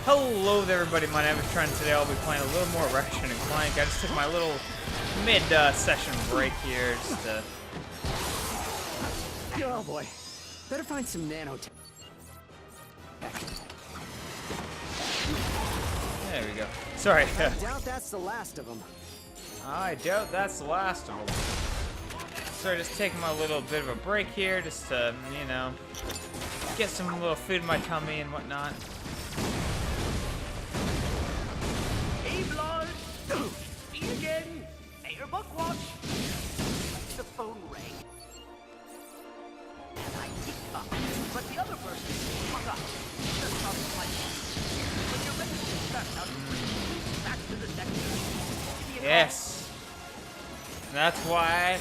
Hello there, everybody. My name is Trent. Today I'll be playing a little more Ratchet and Clank. I just took my little mid-session break here just to... Oh boy, better find some nanotech. There we go. Sorry. I doubt that's the last of them. I doubt that's the last of them. Sorry, just taking my little bit of a break here just to, you know, get some little food in my tummy and whatnot. Hey, blood! Me again! Hey, your book watch! The phone rang. And I picked up. But the other person hung up. Just on the light. When you're ready to start out, back to the sector. Yes. That's why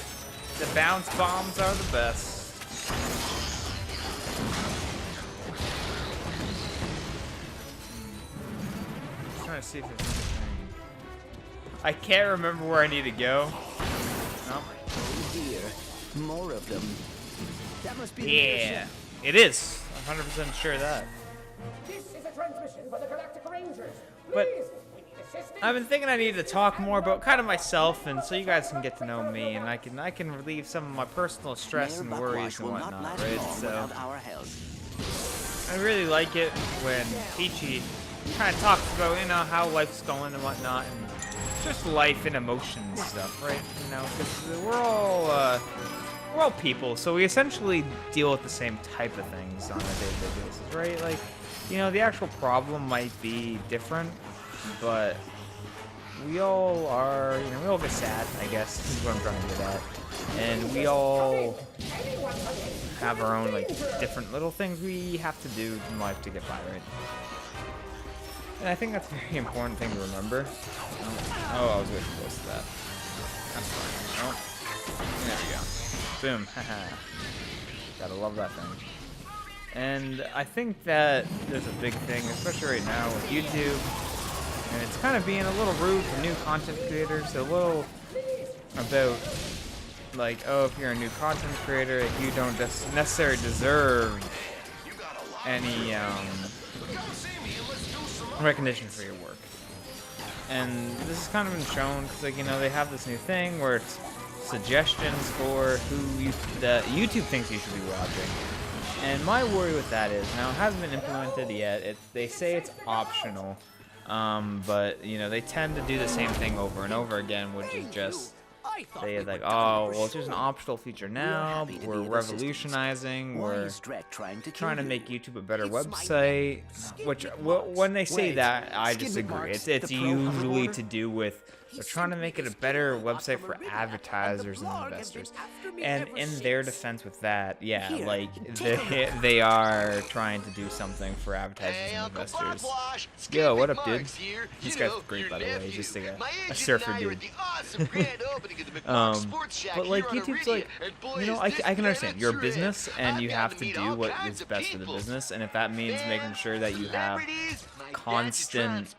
the bounce bombs are the best. I'm trying to see if there's anything. I can't remember where I need to go. No. Oh dear, more of them. That must be Yeah, it is. I'm 100% sure of that. This is a transmission for the Galactic Rangers. But Please, we need assistance. I've been thinking I need to talk more about kind of myself, and so you guys can get to know me, and I can relieve some of my personal stress and worries and whatnot, right? So I really like it when Peachy kind of talks about, you know, how life's going and whatnot, and just life and emotions stuff, right? You know, because we're all people, so we essentially deal with the same type of things on a day-to-day basis, right? Like, you know, the actual problem might be different, but we all are, you know, we all get sad, I guess, is what I'm trying to get at. And we all have our own, like, different little things we have to do in life to get by, right? And I think that's a very important thing to remember. Oh, I was way too close to that. That's fine. Oh, there we go. Boom. Haha. Gotta love that thing. And I think that there's a big thing, especially right now with YouTube, and it's kind of being a little rude to new content creators, a little about, like, oh, if you're a new content creator, you don't necessarily deserve any recognition for your work. And this has kind of been shown because, like, you know, they have this new thing where it's suggestions for who that YouTube thinks you should be watching. And my worry with that is, now it hasn't been implemented yet. They say it's optional, but, you know, they tend to do the same thing over and over again, which is just say, like, oh, well, it's just an optional feature now, we're revolutionizing, we're trying to make YouTube a better website, which, when they say that, I disagree. It's usually to do with, they're trying to make it a better website for advertisers and investors. And in their defense with that, yeah, like, they are trying to do something for advertisers and investors. Yo, what up, dude? This guy's great, by the way. He's just like a surfer dude. But, like, YouTube's like, you know, I can understand. You're a business, and you have to do what is best for the business. And if that means making sure that you have constant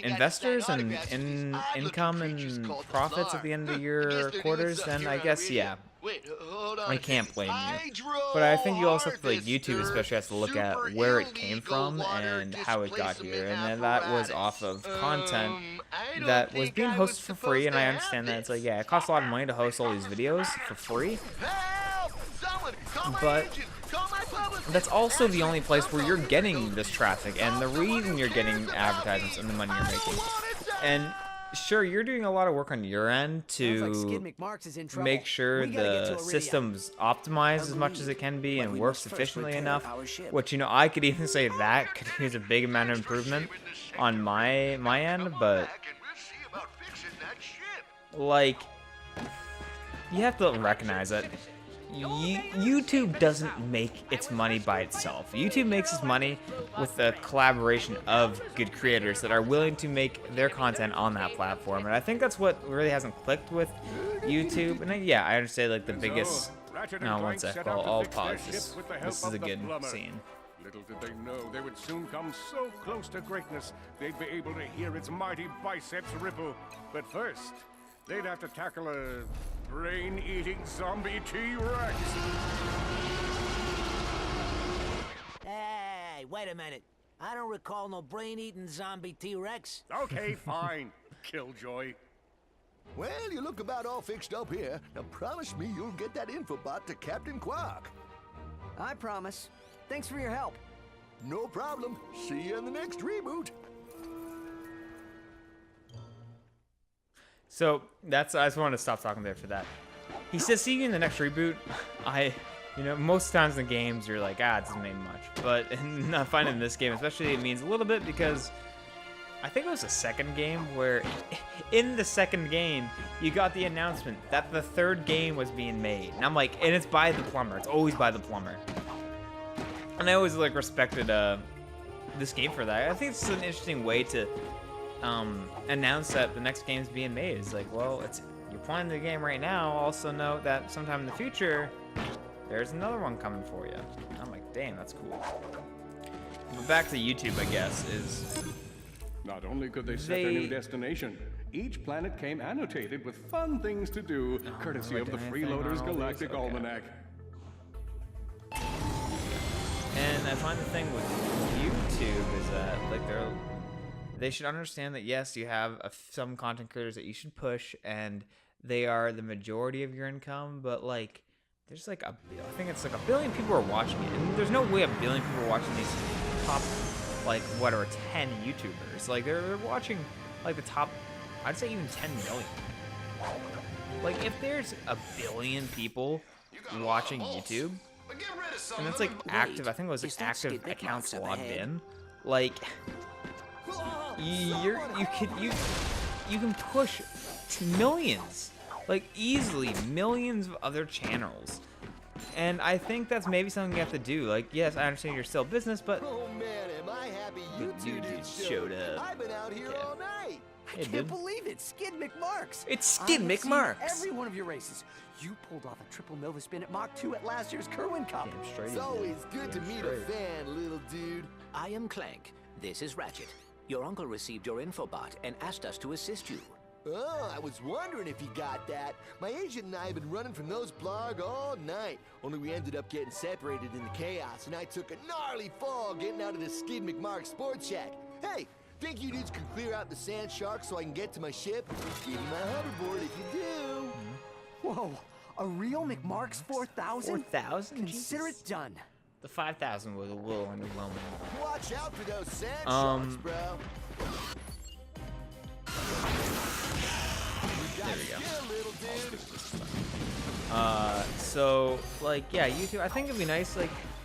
investors and income and profits at the end of your quarters, then I guess, yeah, I can't blame you. But I think you also have to, like, YouTube especially has to look at where it came from and how it got here, and then that was off of content that was being hosted for free. And I understand that it's like, yeah, it costs a lot of money to host all these videos for free, but that's also the only place where you're getting this traffic and the reason you're getting advertisements and the money you're making. And sure, you're doing a lot of work on your end to make sure the system's optimized as much as it can be and works efficiently enough, which, you know, I could even say that could use a big amount of improvement on my end, but, like, you have to recognize that YouTube doesn't make its money by itself. YouTube makes its money with the collaboration of good creators that are willing to make their content on that platform. And I think that's what really hasn't clicked with YouTube. And yeah, I understand, like, the biggest... No, one sec. I'll pause this. This is a good scene. Little did they know they would soon come so close to greatness, they'd be able to hear its mighty biceps ripple. But first, they'd have to tackle a brain-eating zombie T-Rex. Hey, wait a minute. I don't recall no brain-eating zombie T-Rex. Okay, fine. Killjoy. Well, you look about all fixed up here. Now promise me you'll get that infobot to Captain Quark. I promise. Thanks for your help. No problem. See you in the next reboot. So I just wanted to stop talking there for that. He says, "See you in the next reboot." Most times in games you're like, it doesn't mean much. But I find in this game, especially, it means a little bit because I think it was the second game where, in the second game, you got the announcement that the third game was being made, and I'm like, and it's by the plumber. It's always by the plumber, and I always respected this game for that. I think it's an interesting way to announce that the next game's being made. It's like, well, you're playing the game right now. Also note that sometime in the future, there's another one coming for you. And I'm like, damn, that's cool. But back to YouTube, I guess, is Not only could they set their new destination, each planet came annotated with fun things to do, courtesy of the Freeloaders Galactic Almanac. And I find the thing with YouTube is that they should understand that yes, you have some content creators that you should push, and they are the majority of your income. But there's I think it's 1 billion people are watching it, and there's no way 1 billion people are watching these top 10 YouTubers. They're watching the top, I'd say even 10 million. If there's 1 billion people watching YouTube, and it's active, I think it was active accounts logged in, you can push to millions, easily millions of other channels. And I think that's maybe something you have to do. Yes, I understand you're still a business, but Oh man, am I happy you two dude did showed up. I've been out here all night. I can't believe it. Skid McMarks. It's Skid I have seen McMarks. every one of your races. You pulled off a triple Nova spin at Mach 2 at last year's Kerwin Cup. Damn straight. It's always good to meet a fan, little dude. I am Clank. This is Ratchet. Your uncle received your infobot and asked us to assist you. Oh, I was wondering if you got that. My agent and I have been running from those blarg all night. Only we ended up getting separated in the chaos, and I took a gnarly fall getting out of the Skid McMark Sports Shack. Hey, think you dudes can clear out the sand shark so I can get to my ship? Give me my hoverboard if you do. Whoa, a real McMarks 4000? 4,000? Consider it done. The 5,000 was a little underwhelming. Watch out for those sand sharks, bro. There we go. Yeah, little dude. So yeah, YouTube, I think it'd be nice,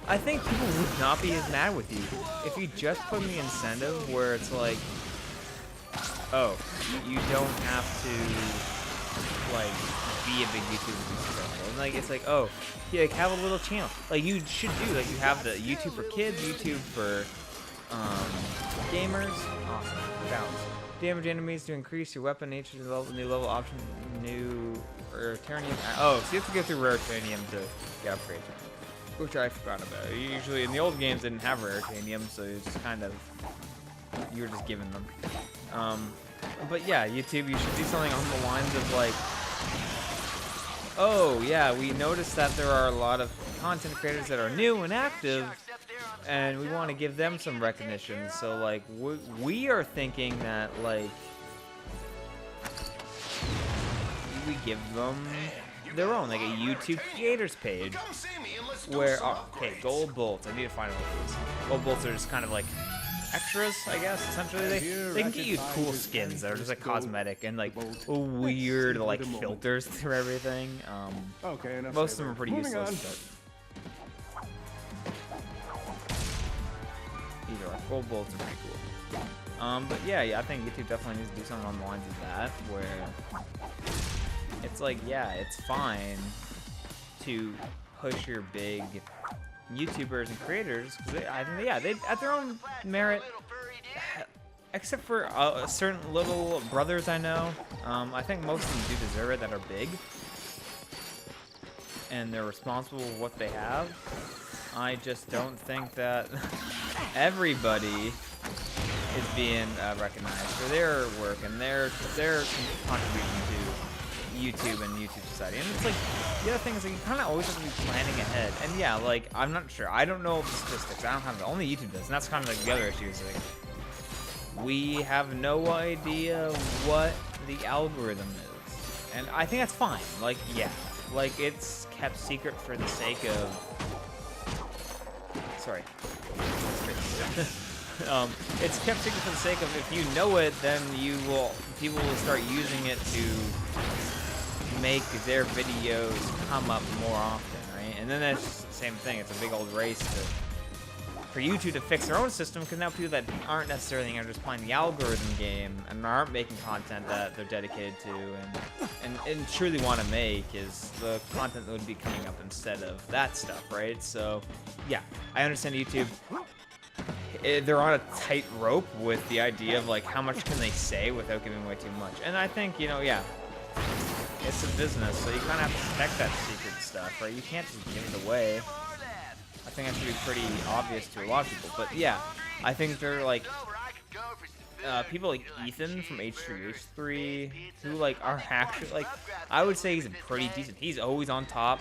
I think people would not be as mad with you if you just put in the incentive where it's oh, you don't have to be a big YouTuber to be successful. And it's oh, yeah, have a little channel. You should do you have the YouTube for kids, YouTube for gamers. Awesome. Balance. Damage enemies to increase your weapon nature level, new level option, new Raritanium. Oh, so you have to go through Raritanium to get upgrades, which I forgot about. Usually in the old games they didn't have Raritanium, so it's just you were just giving them. But yeah, YouTube, you should do something on the lines of oh yeah, we noticed that there are a lot of content creators that are new and active, and we want to give them some recognition. So we are thinking that we give them their own, a YouTube creators page where okay, gold bolts. I need to find one of these. Gold bolts are just kind of extras, I guess. Essentially, they can get you cool skins that are just cosmetic and weird filters through everything. Okay, Most of them are pretty useless. Either are gold bolts are pretty cool. But yeah, I think YouTube definitely needs to do something on the lines of that, where it's yeah, it's fine to push your big YouTubers and creators, because I think they at their own merit, except for certain little brothers I know. I think most of them do deserve it that are big, and they're responsible for what they have. I just don't think that everybody is being recognized for their work and their contribution to YouTube and YouTube society. And it's like, the other thing is like, you kind of always have to be planning ahead. And yeah, like, I'm not sure. I don't know the statistics. I don't have the only YouTube does. And that's kind of like the other issue is like, we have no idea what the algorithm is. And I think that's fine. Like, yeah. Like, it's kept secret for the sake of... Sorry. It's kept secret for the sake of if you know it, then people will start using it to make their videos come up more often, right? And then that's just the same thing. It's a big old race for YouTube to fix their own system, because now people that aren't necessarily just playing the algorithm game and aren't making content that they're dedicated to and truly want to make is the content that would be coming up instead of that stuff, right? So, yeah, I understand YouTube. They're on a tight rope with the idea of like how much can they say without giving away too much. And I think, you know, yeah, it's a business, so you kind of have to protect that secret stuff, right? You can't just give it away. I think that should be pretty obvious to a lot of people. But yeah, I think they're like people like Ethan from H3H3 who like are actually like, I would say he's pretty decent. He's always on top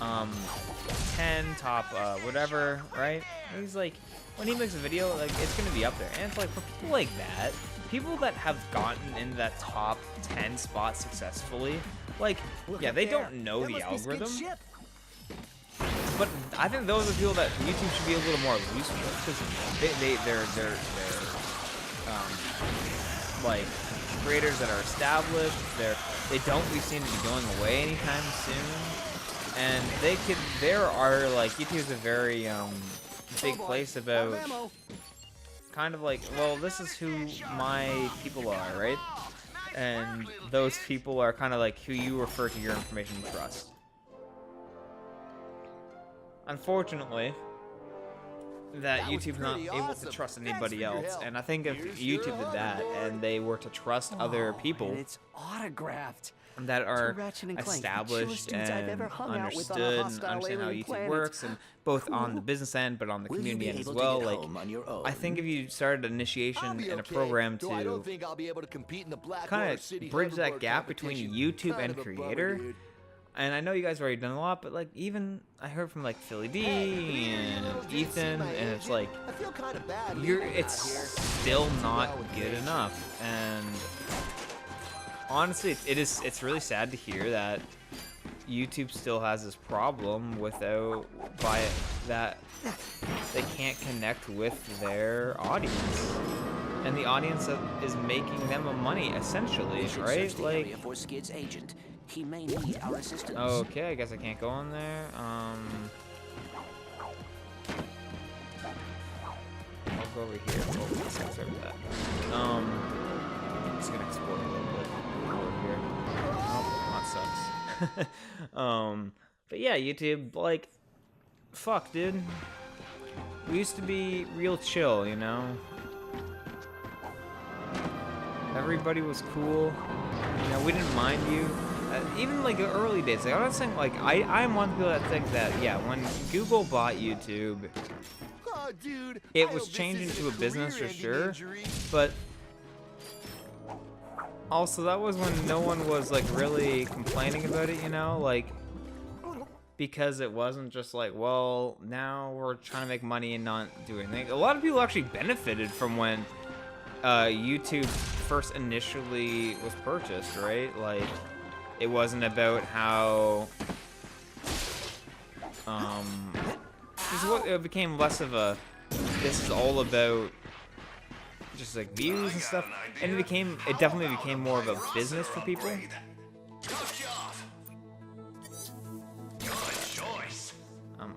10, top whatever, right? He's like, when he makes a video, like, it's gonna be up there. And it's like, for people like that, people that have gotten into that top 10 spot successfully, like, yeah, they don't know the algorithm. But I think those are people that YouTube should be a little more loose with, because they're like creators that are established. They don't seem to be going away anytime soon, and there are like, YouTube is a very big place about kind of like, well, this is who my people are, right? And those people are kind of like who you refer to your information to trust. Unfortunately, that YouTube's not able to trust anybody else, and I think if YouTube did that and they were to trust other people It's autographed. that are Ratchet and Clank, the established chillest dudes I've and ever hung out with on a understood and hostile understand how alien YouTube planet. works, and both on the business end but on the Will you community be end as able to well, get like, home on your own? I think if you started an I'll initiation be and a okay, program though I don't to think I'll be able to compete in the Blackwater kind of City bridge that hoverboard gap between competition. YouTube Kind and of a bummer, creator, dude. and I know you guys have already done a lot, but like, even I heard from like Philly D and Ethan, and it's like, I feel kind of bad. it's still not good enough. And honestly, it's really sad to hear that YouTube still has this problem that they can't connect with their audience, and the audience that is making them a money essentially, We should right? search the Like, area for Skid's agent. He may need our assistance. okay, I guess I can't go in there. I'll go over here. Oh, sorry about that. It's gonna explode a little bit over here. Oh, that sucks. But yeah, YouTube, like, fuck, dude. We used to be real chill, you know? Everybody was cool. You know, we didn't mind you. Even like the early days, like, I'm not saying like I'm one of the people that think that, yeah, when Google bought YouTube, Oh, dude, it I was hope this changing isn't to a business for career-ending sure, injury. but also that was when no one was like really complaining about it, you know, like, because it wasn't just like, well, now we're trying to make money and not do anything. A lot of people actually benefited from when YouTube first initially was purchased, right? Like, it wasn't about how it became less of a, this is all about just like views and stuff, and it definitely became more of a business for people.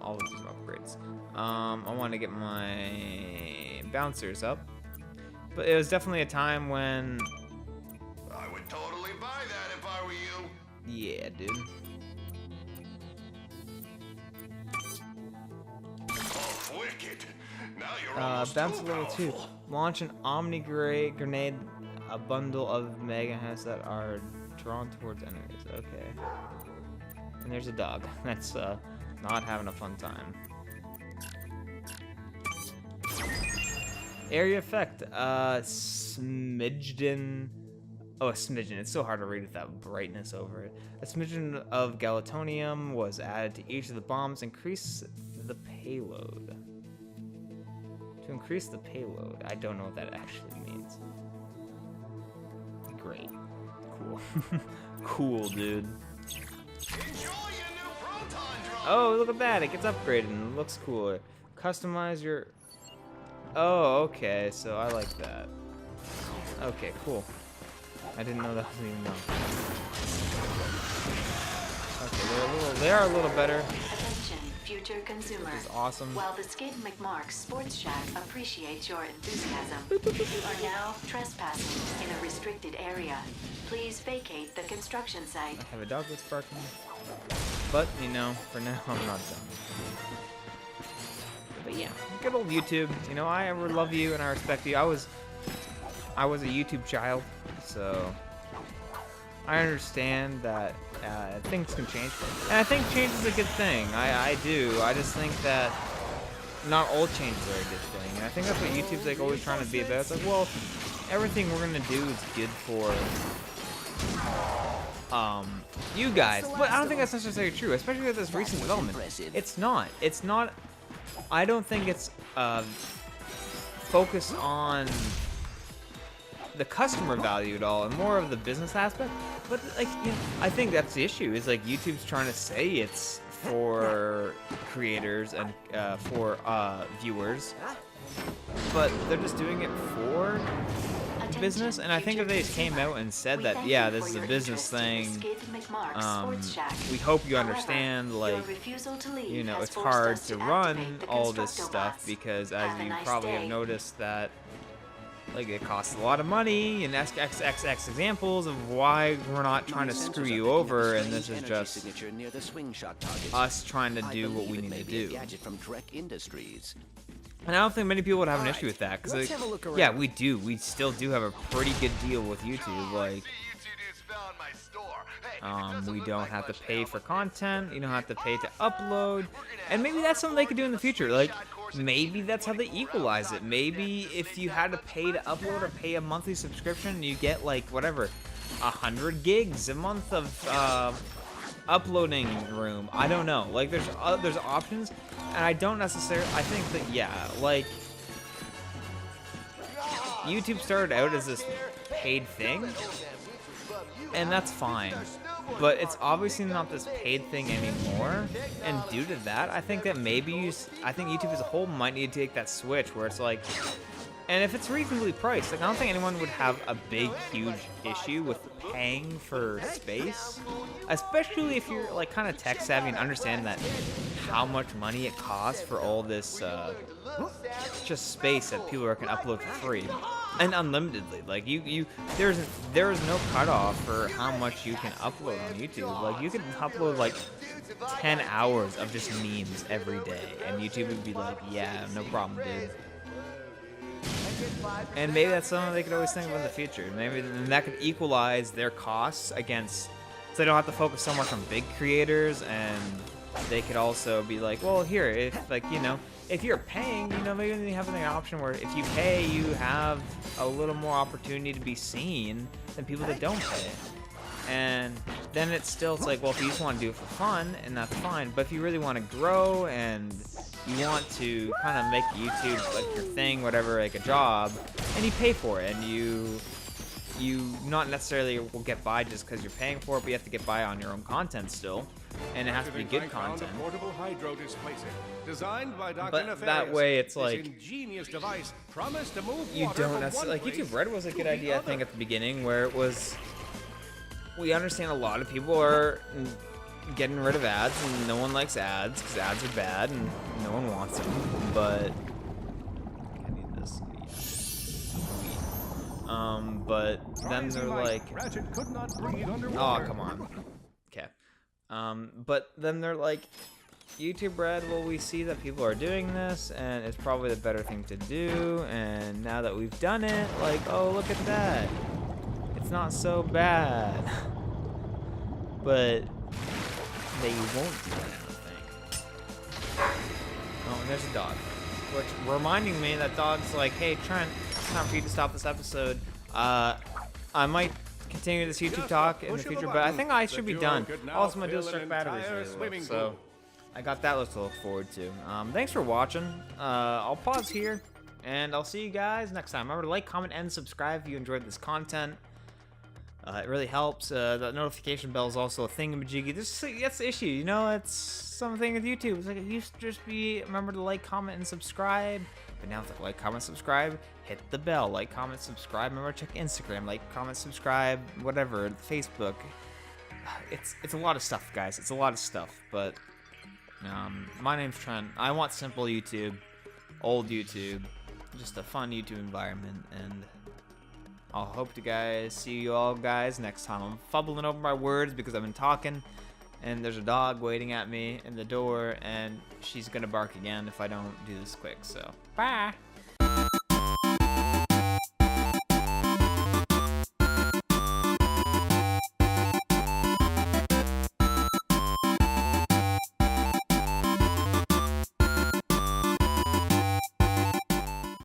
All of these upgrades. I want to get my bouncers up, but it was definitely a time when, I would totally buy that if I were you. yeah, dude. Oh, wicked. Now you're almost Bounce too level 2. powerful. Launch an Omni Grenade, a bundle of mega heads that are drawn towards enemies. Okay. And there's a dog. That's not having a fun time. Area effect. Smidgen Oh, a smidgen. It's so hard to read with that brightness over it. A smidgen of galvatonium was added to each of the bombs. Increase the payload. To increase the payload. I don't know what that actually means. Great. Cool. Cool, dude. Oh, look at that. It gets upgraded and it looks cooler. Customize your... Oh, okay. So I like that. Okay, cool. I didn't know that was even known. Okay, they are a little better. Attention, future consumer. Which is awesome. While the Skid McMark's Sports Shack appreciates your enthusiasm, you are now trespassing in a restricted area. Please vacate the construction site. I have a dog that's barking. But, you know, for now, I'm not done. But yeah, good old YouTube. You know, I love you and I respect you. I was a YouTube child, so I understand that things can change. And I think change is a good thing. I do. I just think that not all change is a very good thing. And I think that's what YouTube's like always trying to be about. It's like, well, everything we're gonna do is good for you guys. But I don't think that's necessarily true, especially with this recent development. It's not. I don't think it's focused on the customer value at all and more of the business aspect. But like, you know, I think that's the issue, is like YouTube's trying to say it's for creators and for viewers, but they're just doing it for business. And I think if they just came out and said that, yeah, this is a business thing, we hope you understand, like, you know, it's hard to run all this stuff because, as you probably have noticed, that like it costs a lot of money, and XXX examples of why we're not trying to screw you over, and this is just us trying to do what we need to do. And I don't think many people would have an issue with that, because yeah, we do. We still do have a pretty good deal with YouTube. Like, we don't have to pay for content. You don't have to pay to upload, and maybe that's something they could do in the future. Like, maybe that's how they equalize it. Maybe if you had to pay to upload or pay a monthly subscription, you get like whatever, 100 gigs a month of uploading room. I don't know. Like, there's options, and I don't necessarily. I think that, yeah, like, YouTube started out as this paid thing, and that's fine. But it's obviously not this paid thing anymore, and due to that, I think that maybe I think YouTube as a whole might need to take that switch where it's like, and if it's reasonably priced, like, I don't think anyone would have a big, huge issue with paying for space, especially if you're like kind of tech savvy and understand that how much money it costs for all this just space that people can upload for free and unlimitedly. Like, there's no cutoff for how much you can upload on YouTube. Like, you can upload like 10 hours of just memes every day, and YouTube would be like, yeah, no problem, dude. And maybe that's something they could always think about in the future. Maybe that could equalize their costs against, so they don't have to focus so much on big creators, and they could also be like, well, here, if, like, you know, if you're paying, you know, maybe they have an option where if you pay, you have a little more opportunity to be seen than people that don't pay. And then it's like, well, if you just want to do it for fun, and that's fine. But if you really want to grow and you want to kind of make YouTube like your thing, whatever, like a job, and you pay for it, and you not necessarily will get by just because you're paying for it, but you have to get by on your own content still, and it has to be good content. But that way, it's like, you don't necessarily, like, YouTube Red was a good idea, I think, at the beginning, where it was, we understand a lot of people are getting rid of ads, and no one likes ads because ads are bad and no one wants them. But I need this. But then they're like, oh, come on. Okay. But then they're like, YouTube Red, well, we see that people are doing this, and it's probably the better thing to do. And now that we've done it, like, oh, look at that. It's not so bad. But they won't do that, I think. Oh, and there's a dog. Which, reminding me that dog's like, hey, Trent, it's time for you to stop this episode. I might continue this YouTube talk in the future, but I think I should be done. Also, my dual strike batteries really low, so I got that to look forward to. Thanks for watching. I'll pause here, and I'll see you guys next time. Remember to like, comment, and subscribe if you enjoyed this content. It really helps. The notification bell is also a thingamajiggy. That's the issue, you know. It's something with YouTube. It's like it used to just be remember to like, comment, and subscribe. But now it's like like, comment, subscribe, hit the bell, like, comment, subscribe. Remember to check Instagram, like, comment, subscribe, whatever, Facebook. It's a lot of stuff, guys. It's a lot of stuff. But my name's Trent. I want simple YouTube, old YouTube, just a fun YouTube environment, and I'll hope to see you all guys next time. I'm fumbling over my words because I've been talking, and there's a dog waiting at me in the door, and she's gonna bark again if I don't do this quick. So, bye.